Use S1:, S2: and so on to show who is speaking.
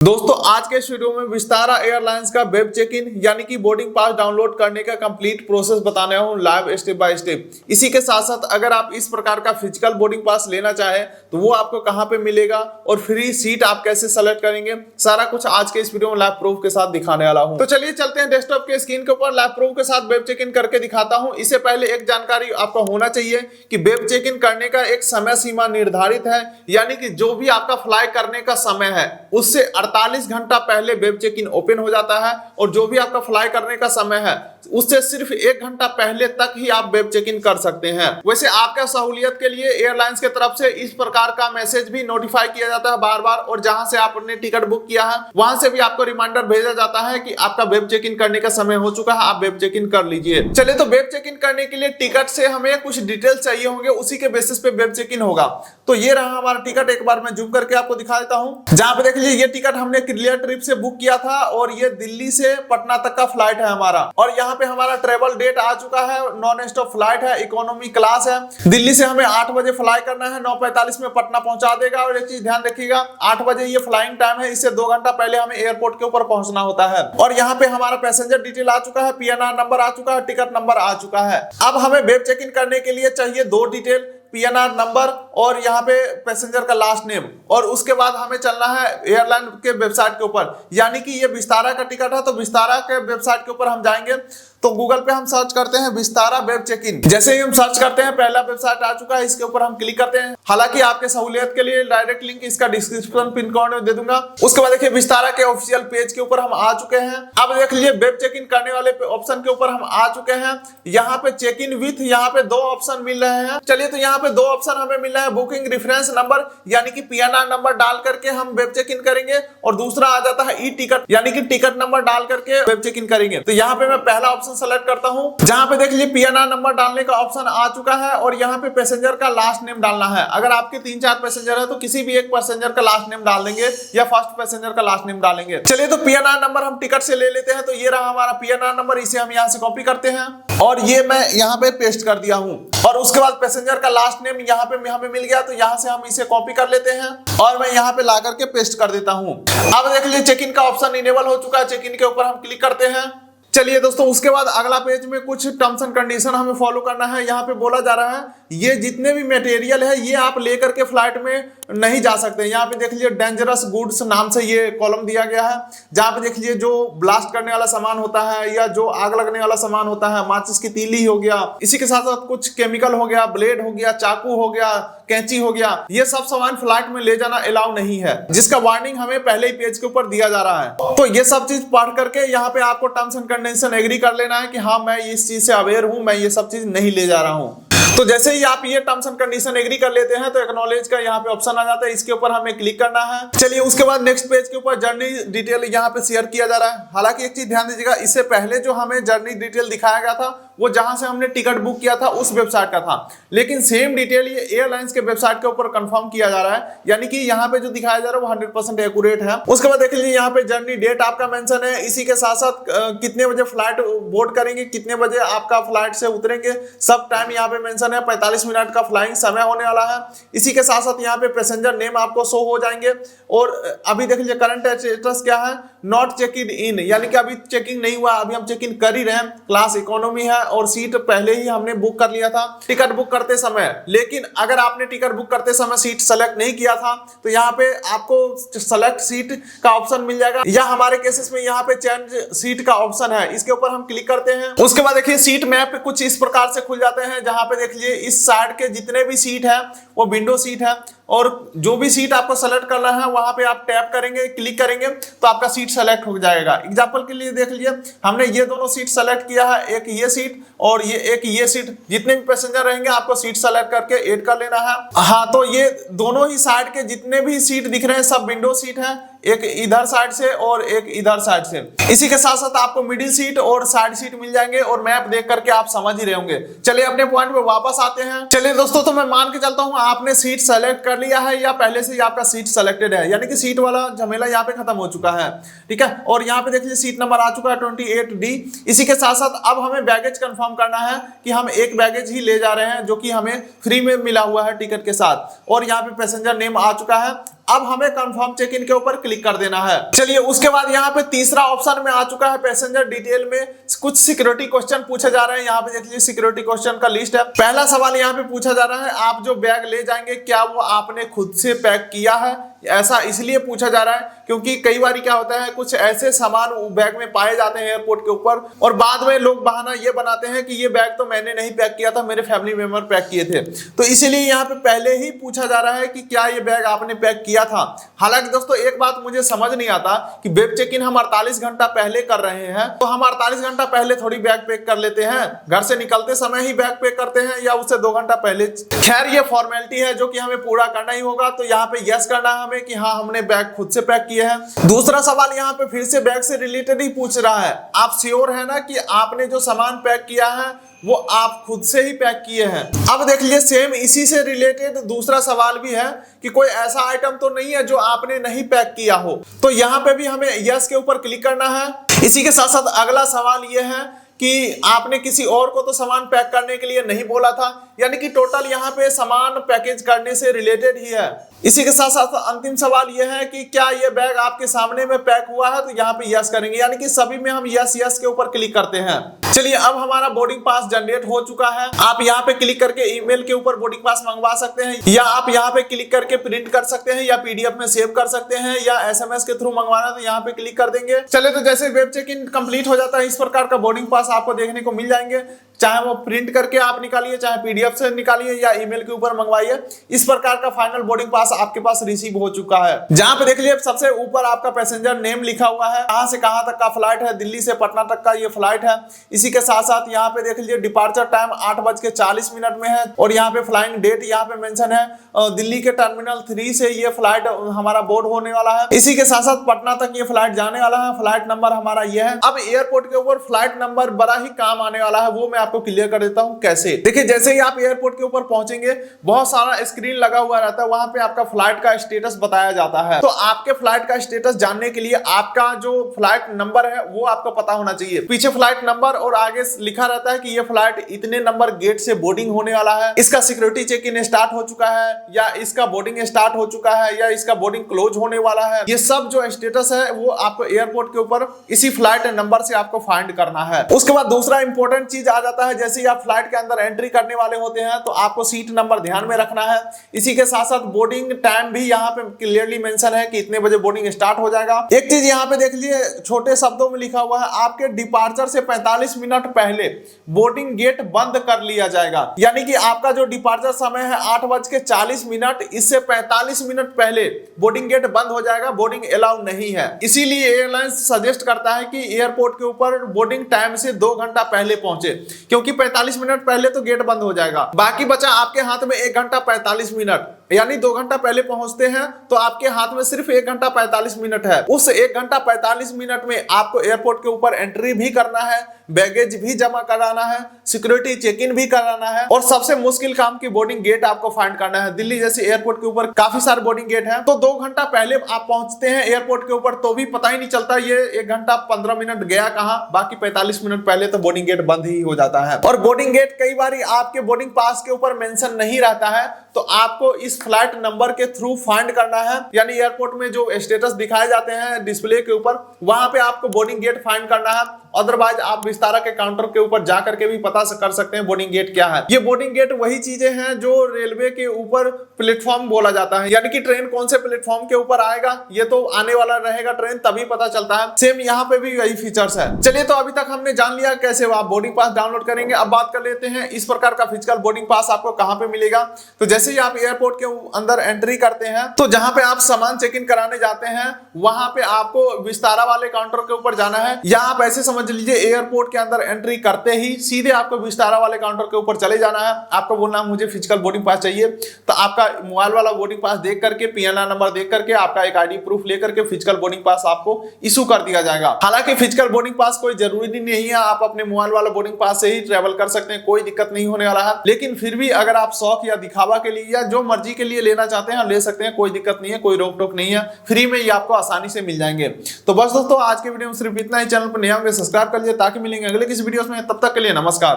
S1: दोस्तों आज के इस वीडियो में विस्तारा एयरलाइंस का वेब चेक इन यानी कि बोर्डिंग पास डाउनलोड करने का कंप्लीट प्रोसेस बताने हूं लाइव स्टेप बाय स्टेप। इसी के साथ साथ अगर आप इस प्रकार का फिजिकल बोर्डिंग पास लेना चाहें तो वो आपको कहां पे मिलेगा और फ्री सीट आप कैसे सेलेक्ट करेंगे, सारा कुछ आज के इस वीडियो में लाइव प्रूफ के साथ दिखाने वाला हूं। तो चलिए चलते हैं डेस्कटॉप के स्क्रीन के ऊपर, लाइव प्रूफ के साथ वेब चेक इन करके दिखाता हूं। इससे पहले एक जानकारी आपको होना चाहिए कि वेब चेक इन करने का एक समय सीमा निर्धारित है, यानी कि जो भी आपका फ्लाई करने का समय है उससे 48 घंटा पहले वेब चेक इन ओपन हो जाता है और जो भी आपका फ्लाई करने का समय है उससे सिर्फ 1 घंटा पहले तक ही आप वेब चेक इन कर सकते हैं। वैसे आपका सहूलियत के लिए एयरलाइंस की तरफ से इस प्रकार का मैसेज भी नोटिफाई किया जाता है बार बार, और जहां से आपने टिकट बुक किया है वहां से भी आपको रिमाइंडर भेजा जाता है कि आपका वेब चेक इन करने का समय हो चुका है, आप वेब चेक इन कर लीजिए। चलिए, तो वेब चेक इन करने के लिए टिकट से हमें कुछ डिटेल्स चाहिए होंगे, उसी के बेसिस पे वेब चेक इन होगा। तो ये रहा हमारा टिकट, एक बार मैं जूम करके आपको दिखा देता हूं। जहां पे देख लीजिए ये टिकट हमने क्लियर ट्रिप से बुक किया था और ये दिल्ली से पटना तक का फ्लाइट है हमारा, और यहाँ पे हमारा ट्रेवल डेट आ चुका है, नॉन स्टॉप फ्लाइट है, इकोनॉमी क्लास है। दिल्ली से हमें 8 बजे फ्लाई करना है, 9:45 में पटना पहुंचा देगा। और एक चीज ध्यान रखिएगा, 8 बजे ये फ्लाइंग टाइम है, इससे 2 घंटा पहले हमें एयरपोर्ट के ऊपर पहुंचना होता है। और यहाँ पे हमारा पैसेंजर डिटेल आ चुका है, पीएनआर नंबर आ चुका है, टिकट नंबर आ चुका है। अब हमें वेब चेक इन करने के लिए चाहिए 2 डिटेल, पीएनआर नंबर और यहाँ पे पैसेंजर का लास्ट नेम, और उसके बाद हमें चलना है एयरलाइन के वेबसाइट के ऊपर। यानी कि ये विस्तारा का टिकट है तो विस्तारा के वेबसाइट के ऊपर हम जाएंगे, तो गूगल पे हम सर्च करते हैं विस्तारा वेब चेक इन। जैसे ही हम सर्च करते हैं पहला वेबसाइट आ चुका है, इसके ऊपर हम क्लिक करते हैं। हालांकि आपके सहूलियत के लिए डायरेक्ट लिंक इसका डिस्क्रिप्शन पिन कोड में दे दूंगा। उसके बाद देखिए विस्तारा के ऑफिशियल पेज के ऊपर हम आ चुके हैं। अब देख लीजिए वेब चेक इन करने वाले ऑप्शन के ऊपर हम आ चुके हैं। यहाँ पे चेक इन विथ, यहाँ पे 2 ऑप्शन मिल रहे हैं। चलिए, तो यहाँ पे 2 ऑप्शन हमें मिल रहा है, बुकिंग रेफरेंस नंबर यानी कि पीएनआर नंबर डाल करके हम वेब चेक इन करेंगे, और दूसरा आ जाता है ई टिकट यानी कि टिकट नंबर डाल करके वेब चेक इन करेंगे। तो यहाँ पे मैं पहला ऑप्शन सेलेक्ट करता हूँ, जहां पे देख लीजिए पीएनआर नंबर डालने का ऑप्शन आ चुका है, और यहाँ पे पैसेंजर का लास्ट नेम डालना है। अगर आपके 3-4 पैसेंजर है तो किसी भी एक पैसेंजर का लास्ट नेम डाल देंगे या फर्स्ट पैसेंजर का लास्ट नेम डालेंगे। चलिए, तो पीएनआर नंबर हम टिकट से ले लेते हैं। तो ये रहा हमारा पीएनआर नंबर, इसे हम यहाँ से कॉपी करते हैं और ये मैं यहाँ पे पेस्ट कर दिया हूँ। और उसके बाद पैसेंजर का लास्ट नेम यहाँ पे हमें मिल गया, तो यहाँ से हम इसे कॉपी कर लेते हैं और मैं यहाँ पे ला करके पेस्ट कर देता हूँ। अब देख लीजिए चेक इन का ऑप्शन इनेबल हो चुका है, चेक इन के ऊपर हम क्लिक करते हैं। चलिए दोस्तों, उसके बाद अगला पेज में कुछ टर्म्स एंड कंडीशन हमें फॉलो करना है। यहाँ पे बोला जा रहा है ये जितने भी मटेरियल है ये आप लेकर के फ्लाइट में नहीं जा सकते। यहाँ पे देख लीजिए डेंजरस गुड्स नाम से ये कॉलम दिया गया है, जहाँ पे देख लीजिए जो ब्लास्ट करने वाला सामान होता है या जो आग लगने वाला सामान होता है, माचिस की तीली हो गया, इसी के साथ साथ कुछ केमिकल हो गया, ब्लेड हो गया, चाकू हो गया, कैंची हो गया, ये सब सामान फ्लाइट में ले जाना अलाउ नहीं है, जिसका वार्निंग हमें पहले ही पेज के ऊपर दिया जा रहा है। तो ये सब चीज पढ़ करके यहाँ पे आपको टर्म्स एंड कंडीशन एग्री कर लेना है कि हाँ मैं इस चीज से अवेयर हूं, मैं ये सब चीज नहीं ले जा रहा हूं। तो जैसे ही आप ये टर्म्स एंड कंडीशन एग्री कर लेते हैं तो एक्नॉलेज का यहाँ पे ऑप्शन आ जाता है, इसके ऊपर हमें क्लिक करना है। चलिए, उसके बाद नेक्स्ट पेज के ऊपर जर्नी डिटेल यहाँ पे शेयर किया जा रहा है। हालांकि एक चीज ध्यान दीजिएगा, इससे पहले जो हमें जर्नी डिटेल दिखाया गया था वो जहां से हमने टिकट बुक किया था उस वेबसाइट का था, लेकिन सेम डिटेल ये एयरलाइंस के वेबसाइट के ऊपर कंफर्म किया जा रहा है, यानी कि यहाँ पे जो दिखाया जा रहा है वो 100% एक्यूरेट है। उसके बाद देख लीजिए यहाँ पे जर्नी डेट आपका मेंशन है, इसी के साथ साथ कितने बजे फ्लाइट बोर्ड करेंगे, कितने बजे आपका फ्लाइट से उतरेंगे, सब टाइम यहाँ पे मेंशन है। 45 मिनट का फ्लाइंग समय होने वाला है। इसी के साथ साथ यहाँ पे पैसेंजर नेम आपको शो हो जाएंगे। और अभी देख लीजिए करंट स्टेटस क्या है, नॉट चेक इन, यानी कि अभी चेकिंग नहीं हुआ, अभी हम चेक इन कर ही रहे हैं। क्लास इकोनॉमी है और सीट पहले ही हमने बुक कर लिया था टिकट बुक करते समय। लेकिन अगर आपने टिकट बुक करते समय सीट सेलेक्ट नहीं किया था तो यहाँ पे आपको सेलेक्ट सीट का ऑप्शन मिल जाएगा, या हमारे केसेस में यहाँ पे चेंज सीट का ऑप्शन है, इसके ऊपर हम क्लिक करते हैं। उसके बाद देखिए सीट मैप कुछ इस प्रकार से खुल जाते हैं, जहां पे देख लीजिए इस साइड के जितने भी सीट है वो विंडो सीट है, और जो भी सीट आपको सेलेक्ट करना है वहां पे आप टैप करेंगे, क्लिक करेंगे तो आपका सीट सेलेक्ट हो जाएगा। एग्जांपल के लिए देख लीजिए हमने ये दोनों सीट सेलेक्ट किया है, एक ये सीट और एक ये सीट। जितने भी पैसेंजर रहेंगे आपको सीट सेलेक्ट करके ऐड कर लेना है। हाँ, तो ये दोनों ही साइड के जितने भी सीट दिख रहे हैं सब विंडो सीट है, एक इधर साइड से और एक इधर साइड से। इसी के साथ साथ आपको मिडिल सीट और साइड सीट मिल जाएंगे, और मैप देख करके आप समझ ही रहे होंगे। चलिए अपने पॉइंट पे वापस आते हैं। चलिए दोस्तों, तो मैं मान के चलता हूं आपने सीट सेलेक्ट कर लिया है या पहले से ही आपका सीट सेलेक्टेड है, यानी कि सीट वाला झमेला यहाँ पे खत्म हो चुका है, ठीक है। और यहाँ पे देख लीजिए सीट नंबर आ चुका है 28D। इसी के साथ साथ अब हमें बैगेज कंफर्म करना है कि हम एक बैगेज ही ले जा रहे हैं जो कि हमें फ्री में मिला हुआ है टिकट के साथ, और यहाँ पे पैसेंजर नेम आ चुका है। अब हमें कंफर्म चेक इन के ऊपर क्लिक कर देना है। चलिए उसके बाद यहाँ पे तीसरा ऑप्शन में आ चुका है पैसेंजर डिटेल में कुछ सिक्योरिटी क्वेश्चन पूछे जा रहे हैं। यहाँ पे देख लीजिए सिक्योरिटी क्वेश्चन का लिस्ट है। पहला सवाल यहाँ पे पूछा जा रहा है, आप जो बैग ले जाएंगे क्या वो आपने खुद से पैक किया है? ऐसा इसलिए पूछा जा रहा है क्योंकि कई बार क्या होता है, कुछ ऐसे सामान बैग में पाए जाते हैं एयरपोर्ट के ऊपर और बाद में लोग बहाना ये बनाते हैं कि ये बैग तो मैंने नहीं पैक किया था, मेरे फैमिली मेंबर पैक किए थे। तो इसीलिए यहाँ पे पहले ही पूछा जा रहा है कि क्या ये बैग आपने पैक किया था। हालांकि दोस्तों एक बात मुझे समझ नहीं आता कि वेब चेक इन हम 48 घंटा पहले कर रहे हैं तो हम 48 घंटा पहले थोड़ी बैग पैक कर लेते हैं, घर से निकलते समय ही बैग पैक करते हैं या उससे 2 घंटा पहले। खैर ये फॉर्मेलिटी है जो कि हमें पूरा करना ही होगा। तो यहाँ पे यस करना है हमें कि हाँ हमने बैग खुद से पैक किए हैं। दूसरा सवाल यहाँ पे फिर से बैग से रिलेटेड ही पूछ रहा है, आप श्योर है ना कि आपने जो सामान पैक किया है वो आप खुद से ही पैक किए हैं? अब देख लीजिए सेम इसी से रिलेटेड दूसरा सवाल भी है कि कोई ऐसा आइटम तो नहीं है जो आपने नहीं पैक किया हो। तो यहाँ पे भी हमें यस के ऊपर क्लिक करना है। इसी के साथ साथ अगला सवाल ये है कि आपने किसी और को तो सामान पैक करने के लिए नहीं बोला था, यानी कि टोटल यहाँ पे सामान पैकेज करने से रिलेटेड ही है। इसी के साथ साथ अंतिम सवाल यह है कि क्या ये बैग आपके सामने में पैक हुआ है? तो यहाँ पे यस करेंगे, यानी कि सभी में हम यस यस के ऊपर क्लिक करते हैं। चलिए अब हमारा बोर्डिंग पास जनरेट हो चुका है। आप यहाँ पे क्लिक करके ईमेल के ऊपर बोर्डिंग पास मंगवा सकते हैं या आप यहाँ पे क्लिक करके प्रिंट कर सकते हैं या पीडीएफ में सेव कर सकते हैं या एसएमएस के थ्रू मंगवाना तो यहाँ पे क्लिक कर देंगे। चलिए तो जैसे वेब चेक इन कंप्लीट हो जाता है इस प्रकार का बोर्डिंग पास आपको देखने को मिल जाएंगे, चाहे वो प्रिंट करके आप निकालिए चाहे पीडीएफ से निकालिए या ईमेल के ऊपर मंगवाइए। इस प्रकार का फाइनल बोर्डिंग पास आपके पास रिसीव हो चुका है, जहां पे देख लीजिए सबसे ऊपर आपका पैसेंजर नेम लिखा हुआ है, कहां से कहां तक का फ्लाइट है, दिल्ली से पटना तक का ये फ्लाइट है। इसी के साथ साथ यहाँ पे देख लीजिए डिपार्चर टाइम 8:40 में है और यहाँ पे फ्लाइंग डेट यहाँ पे मेंशन है, दिल्ली के टर्मिनल 3 से ये फ्लाइट हमारा बोर्ड होने वाला है। इसी के साथ साथ पटना तक ये फ्लाइट जाने वाला है, फ्लाइट नंबर हमारा ये है। अब एयरपोर्ट के ऊपर फ्लाइट नंबर बड़ा ही काम आने वाला है, वो मैं आपको क्लियर कर देता हूं कैसे। देखिए जैसे ही आप एयरपोर्ट के ऊपर पहुंचेंगे बहुत सारा स्क्रीन लगा हुआ रहता है, वहां पे आपका फ्लाइट का स्टेटस बताया जाता है। तो आपके फ्लाइट का स्टेटस जानने के लिए आपका जो फ्लाइट नंबर है वो आपको पता होना चाहिए। पीछे फ्लाइट नंबर और आगे लिखा रहता है कि ये फ्लाइट इतने नंबर गेट से बोर्डिंग होने वाला है, इसका सिक्योरिटी चेक इन स्टार्ट हो चुका है या इसका बोर्डिंग स्टार्ट हो चुका है या इसका बोर्डिंग क्लोज होने वाला है। ये सब जो स्टेटस है वो आपको एयरपोर्ट के ऊपर इसी फ्लाइट नंबर से आपको फाइंड करना है। उसके बाद दूसरा इंपॉर्टेंट चीज आ जाता है, जैसे ही आप फ्लाइट के अंदर एंट्री करने वाले होते हैं तो आपको सीट नंबर ध्यान में रखना है। इसी के साथ साथ बोर्डिंग टाइम भी यहाँ पे क्लियरली मेंशन है कि इतने बजे बोर्डिंग स्टार्ट हो जाएगा। एक चीज यहाँ पे देख लीजिए छोटे शब्दों में लिखा हुआ है, आपके डिपार्चर से 45 मिनट पहले बोर्डिंग गेट बंद कर लिया जाएगा। यानी कि आपका जो डिपार्चर समय है 8:40, इससे 45 मिनट पहले बोर्डिंग गेट बंद हो जाएगा, बोर्डिंग अलाउ नहीं है। इसीलिए एयरलाइंस सजेस्ट करता है कि एयरपोर्ट के ऊपर बोर्डिंग टाइम से 2 घंटा पहले पहुंचे, क्योंकि 45 मिनट पहले तो गेट बंद हो जाएगा, बाकी बचा आपके हाथ में 1 घंटा 45 मिनट, यानी 2 घंटा पहले पहुंचते हैं तो आपके हाथ में सिर्फ 1 घंटा 45 मिनट है। उस 1 घंटा 45 मिनट में आपको एयरपोर्ट के ऊपर एंट्री भी करना है, बैगेज भी जमा कराना है, सिक्योरिटी चेक इन भी कराना है और सबसे मुश्किल काम की बोर्डिंग गेट आपको फाइंड करना है। दिल्ली जैसे एयरपोर्ट के ऊपर काफी सारे बोर्डिंग गेट हैं, तो 2 घंटा पहले आप पहुंचते हैं एयरपोर्ट के ऊपर तो भी पता ही नहीं चलता ये 1 घंटा 15 मिनट गया कहां, बाकी 45 मिनट पहले तो बोर्डिंग गेट बंद ही हो जाता है। और बोर्डिंग गेट कई बार आपके बोर्डिंग पास के ऊपर मेंशन नहीं रहता है, तो आपको इस फ्लाइट नंबर के थ्रू फाइंड करना है। यानी एयरपोर्ट में जो स्टेटस दिखाए जाते हैं डिस्प्ले के ऊपर, वहां पे आपको बोर्डिंग गेट फाइंड करना है। अदरवाइज आप विस्तारा के काउंटर के ऊपर जाकर के भी पता कर सकते हैं बोर्डिंग गेट क्या है। ये बोर्डिंग गेट वही चीजें हैं जो रेलवे के ऊपर प्लेटफॉर्म बोला जाता है, यानी कि ट्रेन कौन से प्लेटफॉर्म के ऊपर आएगा ये तो आने वाला रहेगा ट्रेन तभी पता चलता है। सेम यहाँ पे भी वही फीचर्स है। चलिए तो अभी तक हमने जान लिया कैसे आप बोर्डिंग पास डाउनलोड करेंगे। अब बात कर लेते हैं इस प्रकार का फिजिकल बोर्डिंग पास आपको कहां पे मिलेगा। तो जैसे ही आप एयरपोर्ट के अंदर एंट्री करते हैं तो जहां पे आप सामान चेक इन कराने जाते हैं वहां पे आपको विस्तारा वाले काउंटर के ऊपर जाना है, या आप ऐसे समझ लीजिए एयरपोर्ट के अंदर एंट्री करते ही सीधे आपको विस्तारा वाले काउंटर के ऊपर चले जाना है। आपको बोलना मुझे फिजिकल बोर्डिंग पास चाहिए, तो आपका मोबाइल वाला बोर्डिंग पास देख करके पीएनआर नंबर देख करके आपका एक आईडी प्रूफ लेकर के फिजिकल बोर्डिंग पास आपको इशू कर दिया जाएगा। हालांकि फिजिकल बोर्डिंग पास कोई जरूरी नहीं है, आप अपने मोबाइल वाला बोर्डिंग पास से ही ट्रेवल कर सकते हैं, कोई दिक्कत नहीं होने वाला है। लेकिन फिर भी अगर आप शौक या दिखावा के लिए या जो मर्जी के लिए लेना चाहते हैं ले सकते हैं, कोई दिक्कत नहीं है, कोई रोक टोक नहीं है, फ्री में ये आपको आसानी से मिल जाएंगे। तो बस दोस्तों आज के वीडियो में सिर्फ इतना ही। चैनल पर नए होंगे सब्सक्राइब कर लीजिए ताकि मिलेंगे अगले किसी वीडियो में। तब तक के लिए नमस्कार।